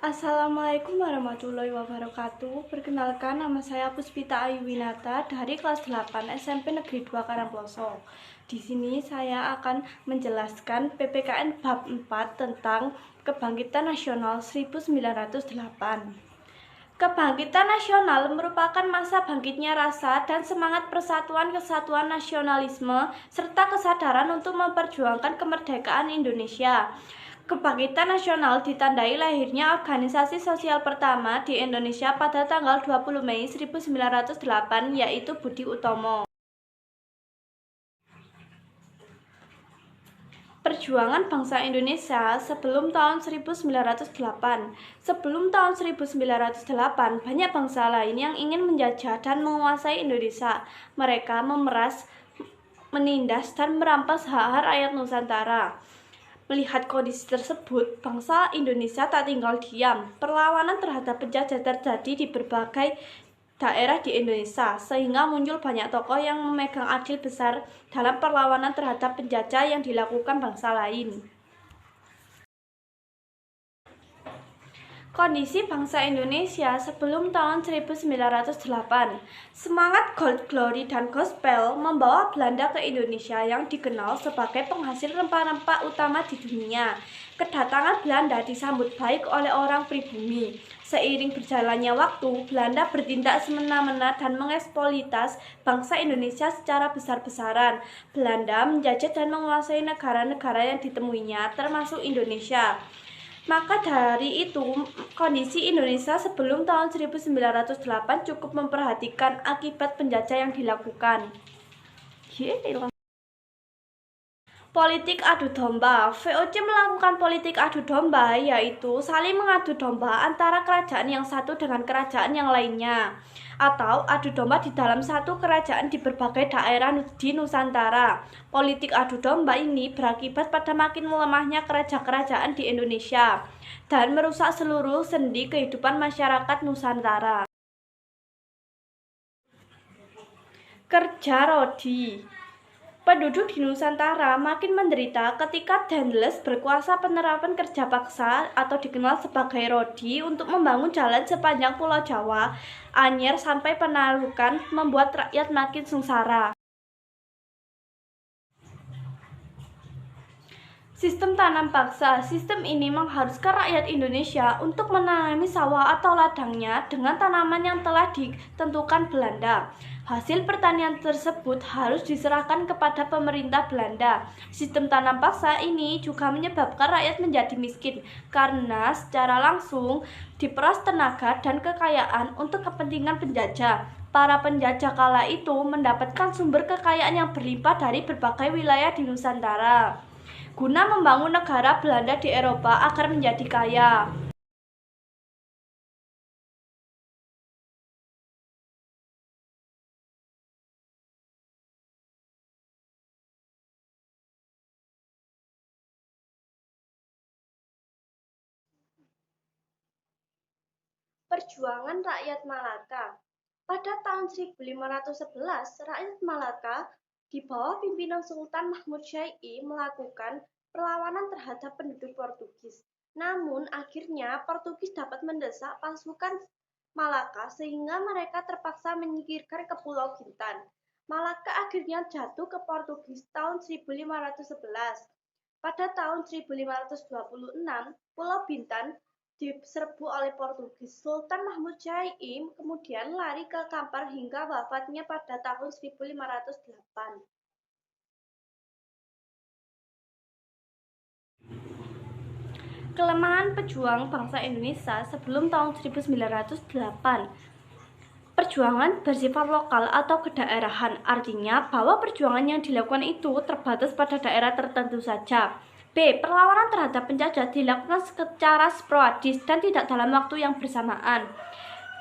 Assalamualaikum warahmatullahi wabarakatuh. Perkenalkan, nama saya Puspita Ayuwinata dari kelas 8 SMP Negeri 2 Karangploso. Di sini saya akan menjelaskan PPKN bab 4 tentang Kebangkitan Nasional 1908. Kebangkitan nasional merupakan masa bangkitnya rasa dan semangat persatuan, kesatuan, nasionalisme, serta kesadaran untuk memperjuangkan kemerdekaan Indonesia. Kebangkitan nasional ditandai lahirnya organisasi sosial pertama di Indonesia pada tanggal 20 Mei 1908, yaitu Budi Utomo. Perjuangan bangsa Indonesia sebelum tahun 1908. Sebelum tahun 1908, banyak bangsa lain yang ingin menjajah dan menguasai Indonesia. Mereka memeras, menindas, dan merampas hak-hak rakyat Nusantara. Melihat kondisi tersebut, bangsa Indonesia tak tinggal diam. Perlawanan terhadap penjajah terjadi di berbagai daerah di Indonesia, sehingga muncul banyak tokoh yang memegang andil besar dalam perlawanan terhadap penjajah yang dilakukan bangsa lain. Kondisi bangsa Indonesia sebelum tahun 1908. Semangat Gold Glory dan Gospel membawa Belanda ke Indonesia yang dikenal sebagai penghasil rempah-rempah utama di dunia. Kedatangan Belanda disambut baik oleh orang pribumi. Seiring berjalannya waktu, Belanda bertindak semena-mena dan mengeksploitasi bangsa Indonesia secara besar-besaran. Belanda menjajah dan menguasai negara-negara yang ditemuinya, termasuk Indonesia. Maka dari itu, kondisi Indonesia sebelum tahun 1908 cukup memperhatikan akibat penjajah yang dilakukan. Politik adu domba. VOC melakukan politik adu domba, yaitu saling mengadu domba antara kerajaan yang satu dengan kerajaan yang lainnya, atau adu domba di dalam satu kerajaan di berbagai daerah di Nusantara. Politik adu domba ini berakibat pada makin melemahnya kerajaan-kerajaan di Indonesia dan merusak seluruh sendi kehidupan masyarakat Nusantara. Kerja rodi. Penduduk di Nusantara makin menderita ketika Daendels berkuasa. Penerapan kerja paksa atau dikenal sebagai rodi untuk membangun jalan sepanjang Pulau Jawa, Anyer sampai Penarukan membuat rakyat makin sengsara. Sistem tanam paksa. Sistem ini mengharuskan rakyat Indonesia untuk menanami sawah atau ladangnya dengan tanaman yang telah ditentukan Belanda. Hasil pertanian tersebut harus diserahkan kepada pemerintah Belanda. Sistem tanam paksa ini juga menyebabkan rakyat menjadi miskin karena secara langsung diperas tenaga dan kekayaan untuk kepentingan penjajah. Para penjajah kala itu mendapatkan sumber kekayaan yang berlimpah dari berbagai wilayah di Nusantara guna membangun negara Belanda di Eropa agar menjadi kaya. Perjuangan rakyat Malaka. Pada tahun 1511, rakyat Malaka di bawah pimpinan Sultan Mahmud Syai'i melakukan perlawanan terhadap penduduk Portugis. Namun, akhirnya Portugis dapat mendesak pasukan Malaka sehingga mereka terpaksa menyingkirkan ke Pulau Bintan. Malaka akhirnya jatuh ke Portugis tahun 1511. Pada tahun 1526, Pulau Bintan diserbu oleh Portugis. Sultan Mahmud Syai'i kemudian lari ke Kampar hingga wafatnya pada tahun 1508. Kelemahan pejuang bangsa Indonesia sebelum tahun 1908. Perjuangan bersifat lokal atau kedaerahan, artinya bahwa perjuangan yang dilakukan itu terbatas pada daerah tertentu saja. B. Perlawanan terhadap penjajah dilakukan secara sporadis dan tidak dalam waktu yang bersamaan.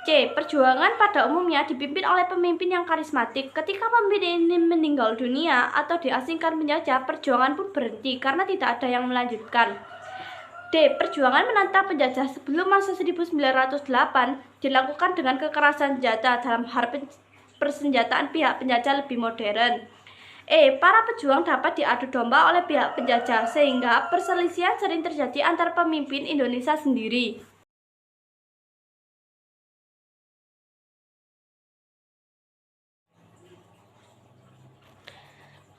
C. Perjuangan pada umumnya dipimpin oleh pemimpin yang karismatik. Ketika pemimpin ini meninggal dunia atau diasingkan penjajah, perjuangan pun berhenti karena tidak ada yang melanjutkan. D. Perjuangan menantang penjajah sebelum masa 1908 dilakukan dengan kekerasan senjata. Dalam hal persenjataan pihak penjajah lebih modern. Para pejuang dapat diadu domba oleh pihak penjajah sehingga perselisihan sering terjadi antar pemimpin Indonesia sendiri.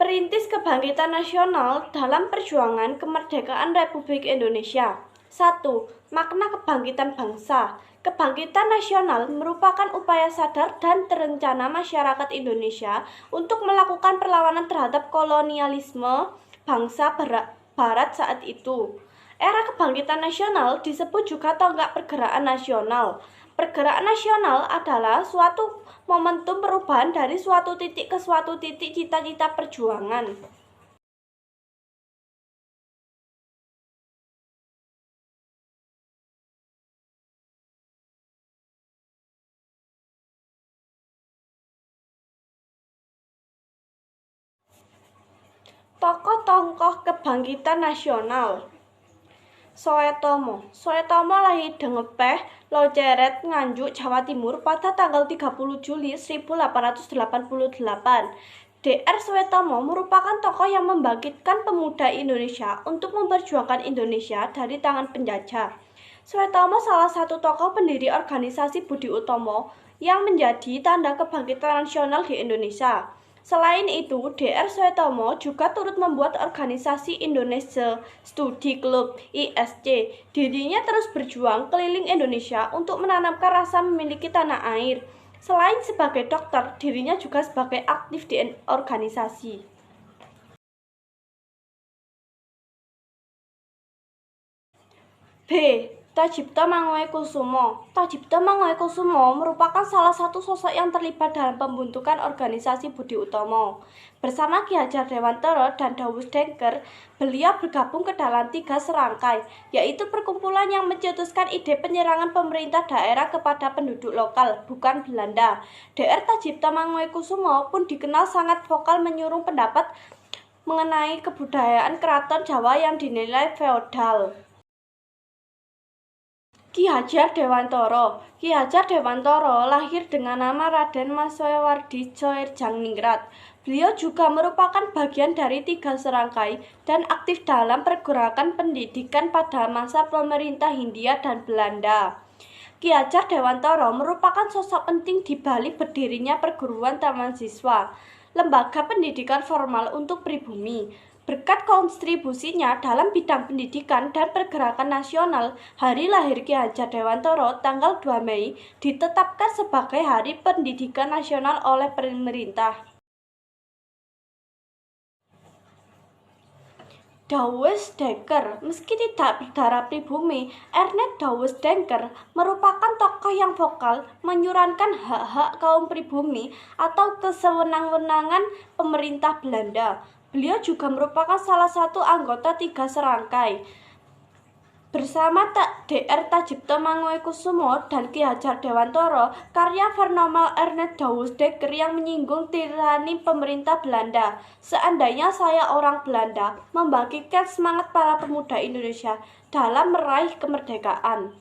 Perintis kebangkitan nasional dalam perjuangan kemerdekaan Republik Indonesia. 1. Makna kebangkitan bangsa. Kebangkitan nasional merupakan upaya sadar dan terencana masyarakat Indonesia untuk melakukan perlawanan terhadap kolonialisme bangsa Barat saat itu. Era kebangkitan nasional disebut juga tonggak pergerakan nasional. Pergerakan nasional adalah suatu momentum perubahan dari suatu titik ke suatu titik cita-cita perjuangan. Tokoh-tokoh kebangkitan nasional. Soetomo lahir di Ngepeh, Loceret, Nganjuk, Jawa Timur pada tanggal 30 Juli 1888. Dr. Soetomo merupakan tokoh yang membangkitkan pemuda Indonesia untuk memperjuangkan Indonesia dari tangan penjajah. Soetomo salah satu tokoh pendiri organisasi Budi Utomo yang menjadi tanda kebangkitan nasional di Indonesia. Selain itu, Dr. Soetomo juga turut membuat organisasi Indonesia Studi Club (ISC). Dirinya terus berjuang keliling Indonesia untuk menanamkan rasa memiliki tanah air. Selain sebagai dokter, dirinya juga sebagai aktif di organisasi. B. Tajipto Mangunkusumo. Tajipto Mangunkusumo merupakan salah satu sosok yang terlibat dalam pembentukan organisasi Budi Utomo. Bersama Ki Hajar Dewantara dan Dawus Dengker, beliau bergabung ke dalam 3 serangkai, yaitu perkumpulan yang mencetuskan ide penyerangan pemerintah daerah kepada penduduk lokal, bukan Belanda. Dr. Tajipto Mangunkusumo pun dikenal sangat vokal menyuruh pendapat mengenai kebudayaan keraton Jawa yang dinilai feodal. Ki Hajar Dewantara. Ki Hajar Dewantara lahir dengan nama Raden Masoewardi Soerjangningrat. Beliau juga merupakan bagian dari 3 serangkai dan aktif dalam pergerakan pendidikan pada masa pemerintah Hindia dan Belanda. Ki Hajar Dewantara merupakan sosok penting di balik berdirinya perguruan taman siswa, lembaga pendidikan formal untuk pribumi. Berkat kontribusinya dalam bidang pendidikan dan pergerakan nasional, hari lahir Ki Hajar Dewantara tanggal 2 Mei ditetapkan sebagai Hari Pendidikan Nasional oleh pemerintah. Dawes Dengker. Meski tidak berdarah pribumi, Ernest Dawes Dengker merupakan tokoh yang vokal menyuarakan hak-hak kaum pribumi atau kesewenang-wenangan pemerintah Belanda. Beliau juga merupakan salah satu anggota 3 serangkai. Bersama Dr. Tajipto Mangunkusumo dan Ki Hajar Dewantara, karya fenomenal Ernest Dawes Dengker yang menyinggung tirani pemerintah Belanda. Seandainya saya orang Belanda, membangkitkan semangat para pemuda Indonesia dalam meraih kemerdekaan.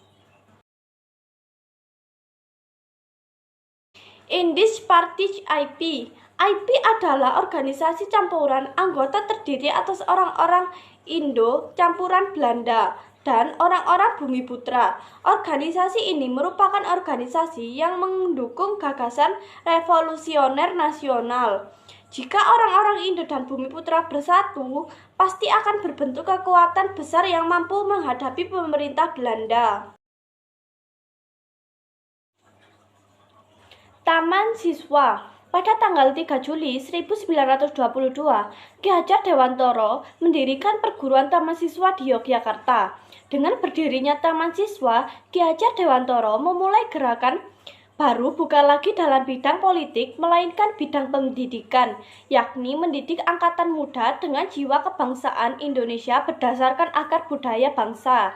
Indies Party IP. IP adalah organisasi campuran anggota terdiri atas orang-orang Indo campuran Belanda dan orang-orang Bumiputra. Organisasi ini merupakan organisasi yang mendukung gagasan revolusioner nasional. Jika orang-orang Indo dan Bumiputra bersatu, pasti akan berbentuk kekuatan besar yang mampu menghadapi pemerintah Belanda. Taman Siswa. Pada tanggal 3 Juli 1922, Ki Hajar Dewantara mendirikan perguruan taman siswa di Yogyakarta. Dengan berdirinya taman siswa, Ki Hajar Dewantara memulai gerakan baru bukan lagi dalam bidang politik, melainkan bidang pendidikan, yakni mendidik angkatan muda dengan jiwa kebangsaan Indonesia berdasarkan akar budaya bangsa.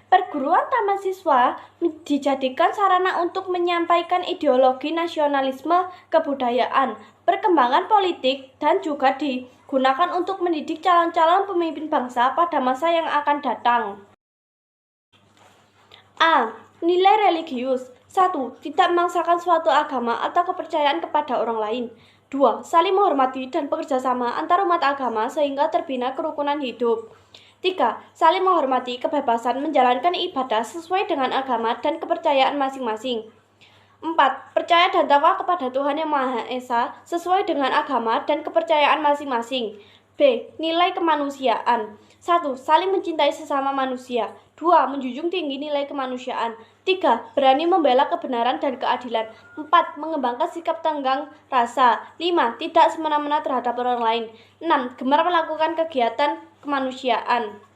Perguruan taman siswa dijadikan sarana untuk menyampaikan ideologi nasionalisme, kebudayaan, perkembangan politik, dan juga digunakan untuk mendidik calon-calon pemimpin bangsa pada masa yang akan datang. A. Nilai religius. 1. Tidak memaksakan suatu agama atau kepercayaan kepada orang lain. 2. Saling menghormati dan bekerja sama antar umat agama sehingga terbina kerukunan hidup. 3. Saling menghormati kebebasan menjalankan ibadah sesuai dengan agama dan kepercayaan masing-masing. 4. Percaya dan takwa kepada Tuhan Yang Maha Esa sesuai dengan agama dan kepercayaan masing-masing. B. Nilai kemanusiaan. 1. Saling mencintai sesama manusia. 2. Menjunjung tinggi nilai kemanusiaan. 3. Berani membela kebenaran dan keadilan. 4. Mengembangkan sikap tenggang rasa. 5. Tidak semena-mena terhadap orang lain. 6. Gemar melakukan kegiatan kemanusiaan.